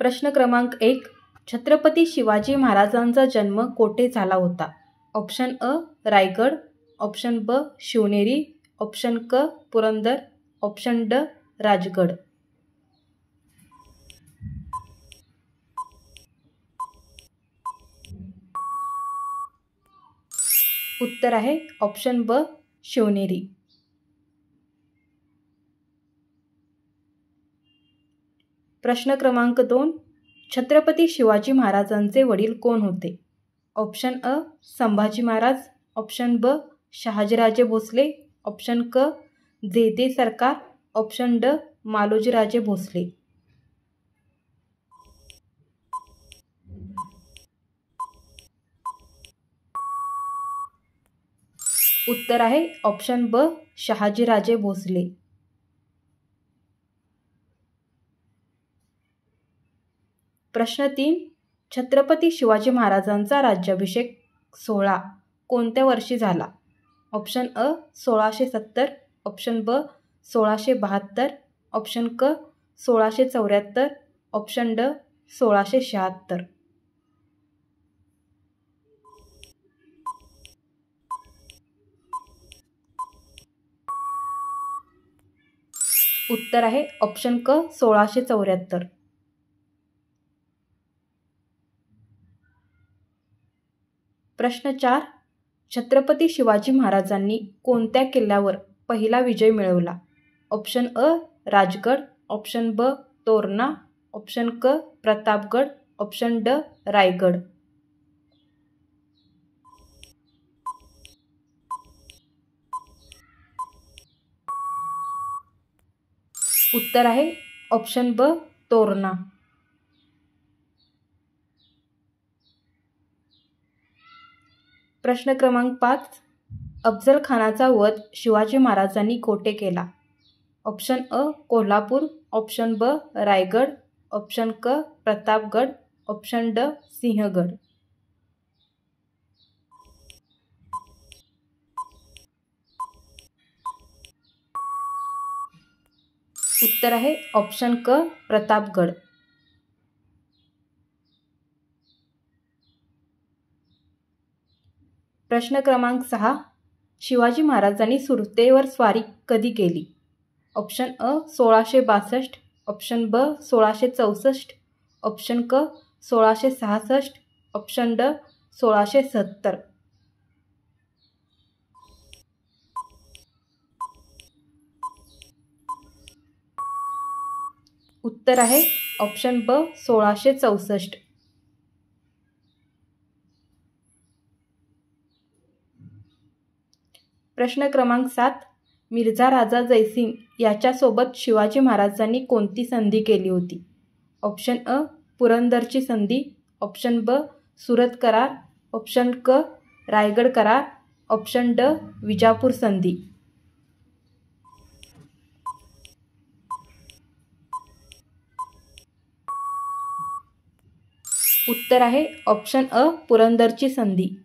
प्रश्न क्रमांक 1. छत्रपती शिवाजी महाराजांचा जन्म कोठे झाला होता? ऑप्शन अ रायगड, ऑप्शन ब शिवनेरी, ऑप्शन क पुरंदर, ऑप्शन ड राजगड. उत्तर आहे ऑप्शन ब शिवनेरी. प्रश्न क्रमांक 2. छत्रपती शिवाजी महाराजांचे वडील कोण होते? ऑप्शन अ संभाजी महाराज, ऑप्शन ब शहाजीराजे भोसले, ऑप्शन क जेते सरकार, ऑप्शन ड मालोजीराजे भोसले. उत्तर आहे ऑप्शन ब शहाजीराजे भोसले. प्रश्न 3. छत्रपती शिवाजी महाराजांचा राज्याभिषेक सोहळा कोणत्या वर्षी झाला? ऑप्शन अ 1670, ऑप्शन ब 1672, ऑप्शन क 1674, ऑप्शन ड 1676. उत्तर आहे ऑप्शन क 1674. प्रश्न 4. छत्रपती शिवाजी महाराजांनी कोणत्या किल्ल्यावर पहिला विजय मिळवला? ऑप्शन अ राजगड, ऑप्शन ब तोरणा, ऑप्शन क प्रतापगड, ऑप्शन ड रायगड. उत्तर आहे ऑप्शन ब तोरणा. प्रश्न क्रमांक 5. अफजल खानाचा वध शिवाजी महाराजांनी कोठे केला? ऑप्शन अ कोल्हापूर, ऑप्शन ब रायगड, ऑप्शन क प्रतापगड, ऑप्शन ड सिंहगड. उत्तर आहे ऑप्शन क प्रतापगड. प्रश्न क्रमांक 6. शिवाजी महाराजांनी सुरतेवर स्वारी कधी केली? ऑप्शन अ 1662, ऑप्शन ब 1664, ऑप्शन क 1666, ऑप्शन ड 1670. उत्तर आहे ऑप्शन ब 1664. प्रश्न क्रमांक 7. मिर्झा राजा जयसिंग याच्यासोबत शिवाजी महाराजांनी कोणती संधी केली होती? ऑप्शन अ पुरंदरची संधी, ऑप्शन ब सुरत करार, ऑप्शन क रायगड करार, ऑप्शन ड विजापूर संधी. उत्तर आहे ऑप्शन अ पुरंदरची संधी.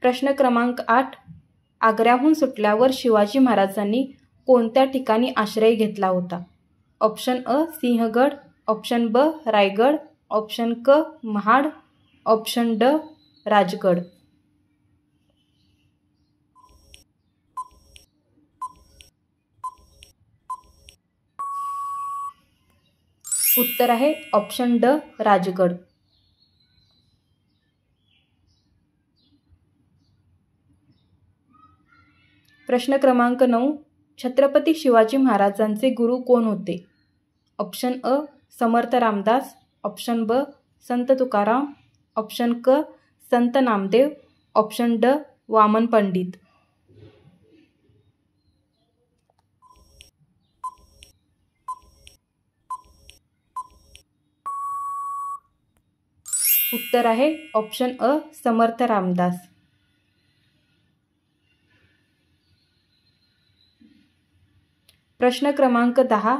प्रश्न क्रमांक 8. आग्र्याहून सुटल्यावर शिवाजी महाराजांनी कोणत्या ठिकाणी आश्रय घेतला होता? ऑप्शन अ सिंहगड, ऑप्शन ब रायगड, ऑप्शन क महाड, ऑप्शन ड राजगड. उत्तर आहे ऑप्शन ड राजगड. प्रश्न क्रमांक 9. छत्रपती शिवाजी महाराजांचे गुरु कोण होते? ऑप्शन अ समर्थ रामदास, ऑप्शन ब संत तुकाराम, ऑप्शन क संत नामदेव, ऑप्शन ड वामन पंडित. उत्तर आहे ऑप्शन अ समर्थ रामदास. प्रश्न क्रमांक 10.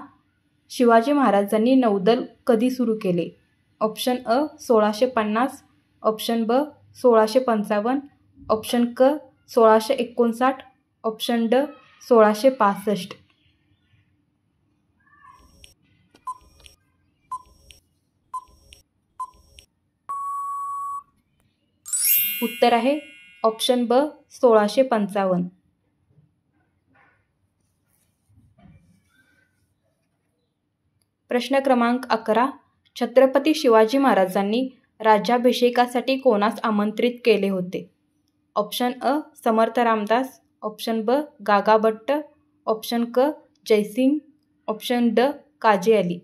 शिवाजी महाराजांनी नौदल कधी सुरू केले? ऑप्शन अ 1650, ऑप्शन ब 1655, ऑप्शन क 1659, ऑप्शन ड 1665. उत्तर आहे ऑप्शन ब 1655. प्रश्न क्रमांक 11. छत्रपती शिवाजी महाराजांनी राज्याभिषेकासाठी कोणास आमंत्रित केले होते? ऑप्शन अ समर्थ रामदास, ऑप्शन ब गागा भट्ट, ऑप्शन क जयसिंग, ऑप्शन ड काजी अली.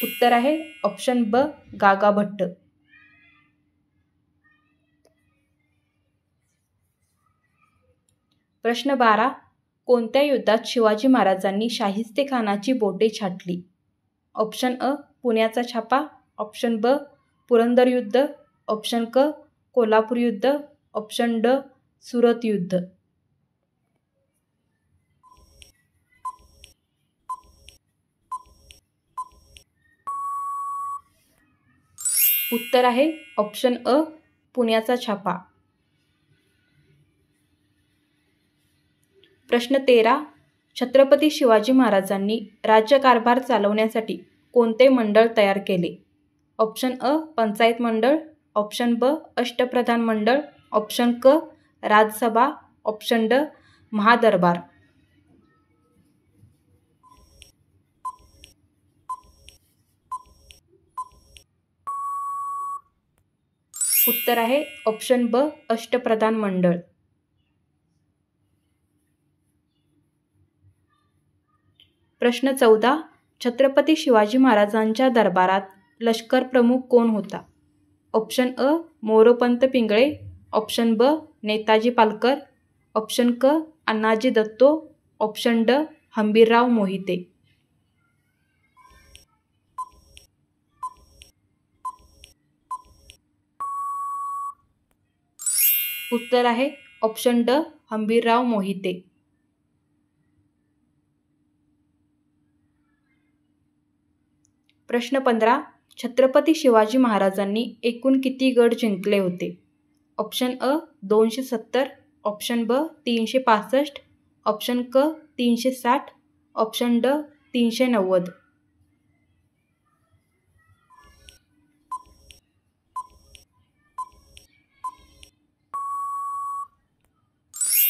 उत्तर आहे ऑप्शन ब गागा भट्ट. प्रश्न 12. कोणत्या युद्धात शिवाजी महाराजांनी शाहिस्तेखानाची बोटे छाटली? ऑप्शन अ पुण्याचा छापा, ऑप्शन ब पुरंदर युद्ध, ऑप्शन क कोल्हापूर युद्ध, ऑप्शन ड सुरत युद्ध. उत्तर आहे ऑप्शन अ पुण्याचा छापा. प्रश्न 13. छत्रपती शिवाजी महाराजांनी राज्यकारभार चालवण्यासाठी कोणते मंडळ तयार केले? ऑप्शन अ पंचायत मंडळ, ऑप्शन ब अष्टप्रधान मंडळ, ऑप्शन क राजसभा, ऑप्शन ड महादरबार. उत्तर आहे ऑप्शन ब अष्टप्रधान मंडळ. प्रश्न 14. छत्रपती शिवाजी महाराजांच्या दरबारात लष्कर प्रमुख कोण होता? ऑप्शन अ मोरोपंत पिंगळे, ऑप्शन ब नेताजी पालकर, ऑप्शन क अण्णाजी दत्तो, ऑप्शन ड हंबीरराव मोहिते. उत्तर आहे ऑप्शन ड हंबीरराव मोहिते. प्रश्न 15. छत्रपती शिवाजी महाराजांनी एकूण किती गड जिंकले होते? ऑप्शन अ 270, ऑप्शन ब 365, ऑप्शन क 360, ऑप्शन ड 390.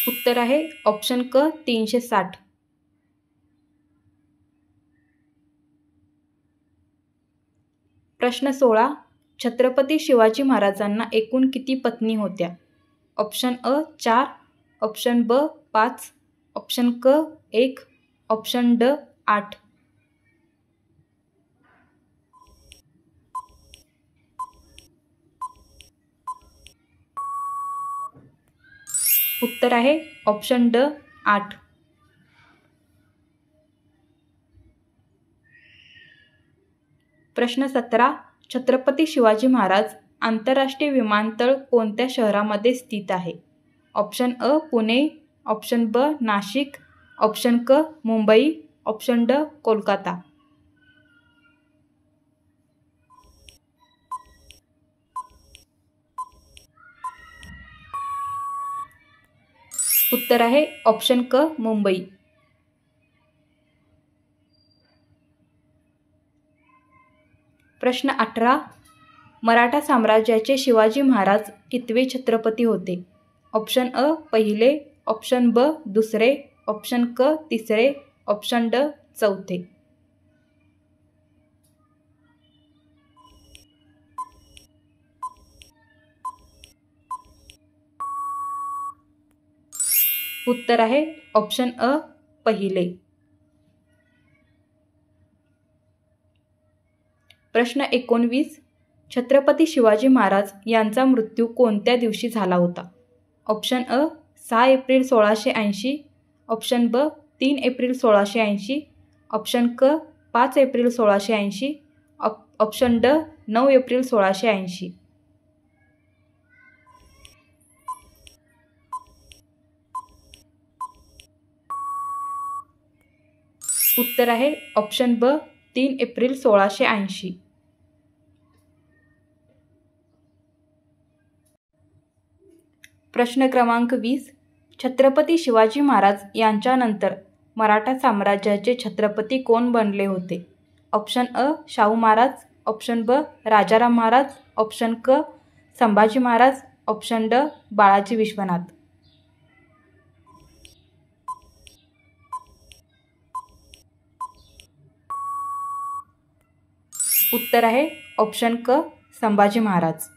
उत्तर आहे ऑप्शन क 360. प्रश्न 16. छत्रपती शिवाजी महाराजांना एकूण किती पत्नी होत्या? ऑप्शन अ 4, ऑप्शन ब 5, ऑप्शन क 1, ऑप्शन ड 8. उत्तर आहे ऑप्शन ड 8. प्रश्न 17. छत्रपती शिवाजी महाराज आंतरराष्ट्रीय विमानतळ कोणत्या शहरामध्ये स्थित आहे? ऑप्शन अ पुणे, ऑप्शन ब नाशिक, ऑप्शन क मुंबई, ऑप्शन ड कोलकाता. उत्तर आहे ऑप्शन क मुंबई. प्रश्न 18. मराठा साम्राज्याचे शिवाजी महाराज कितवे छत्रपती होते? ऑप्शन अ पहिले, ऑप्शन ब दुसरे, ऑप्शन क तिसरे, ऑप्शन ड चौथे. उत्तर आहे ऑप्शन अ पहिले. प्रश्न 19. छत्रपती शिवाजी महाराज यांचा मृत्यू कोणत्या दिवशी झाला होता? ऑप्शन अ 6 एप्रिल 1680, ऑप्शन ब 3 एप्रिल 1680, ऑप्शन क 5 एप्रिल 1680, ऑप्शन ड 9 एप्रिल 1680. उत्तर आहे ऑप्शन ब 3 एप्रिल 1680. प्रश्न क्रमांक 20. छत्रपती शिवाजी महाराज यांच्यानंतर मराठा साम्राज्याचे छत्रपती कोण बनले होते? ऑप्शन अ शाहू महाराज, ऑप्शन ब राजाराम महाराज, ऑप्शन क संभाजी महाराज, ऑप्शन ड बाळाजी विश्वनाथ. उत्तर आहे ऑप्शन क संभाजी महाराज.